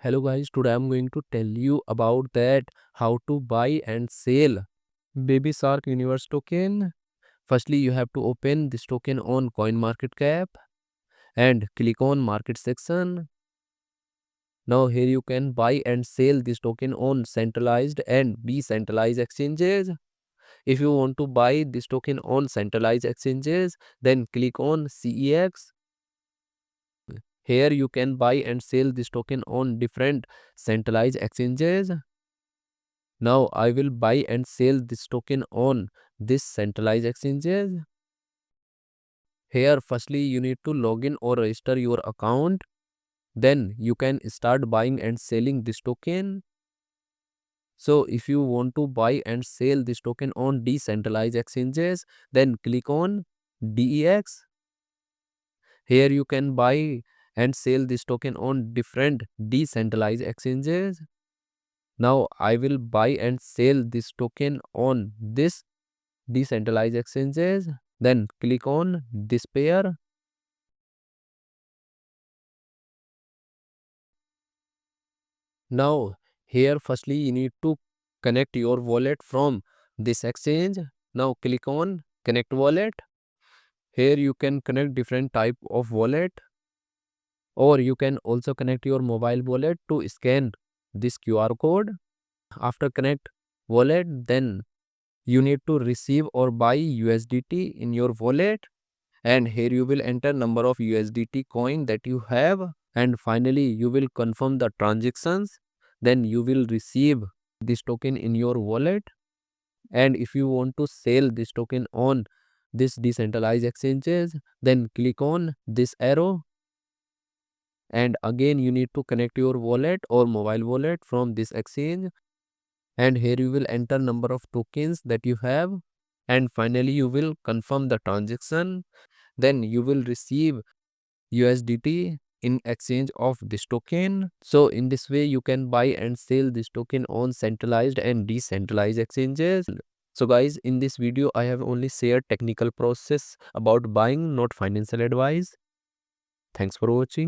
Hello guys, today I'm going to tell you about that how to buy and sell Baby Shark Universe token. Firstly, you have to open this token on CoinMarketCap and click on market section. Now here you can buy and sell this token on centralized and decentralized exchanges. If you want to buy this token on centralized exchanges, then click on CEX. Here you can buy and sell this token on different centralized exchanges. Now I will buy and sell this token on this centralized exchanges. Here firstly you need to log in or register your account. Then you can start buying and selling this token. So if you want to buy and sell this token on decentralized exchanges, then click on DEX. Here you can buy and sell this token on different decentralized exchanges. Now I will buy and sell this token on this decentralized exchanges. Then click on this pair. Now here firstly you need to connect your wallet from this exchange. Now click on connect wallet. Here you can connect different type of wallet, or you can also connect your mobile wallet to scan this QR code. After connect wallet, then you need to receive or buy USDT in your wallet, and here you will enter number of USDT coin that you have, and finally you will confirm the transactions. Then you will receive this token in your wallet. And if you want to sell this token on this decentralized exchanges, then click on this arrow, and again you need to connect your wallet or mobile wallet from this exchange, and here you will enter number of tokens that you have, and finally you will confirm the transaction. Then you will receive USDT in exchange of this token. So in this way you can buy and sell this token on centralized and decentralized exchanges. So guys, in this video I have only shared technical process about buying, not financial advice. Thanks for watching.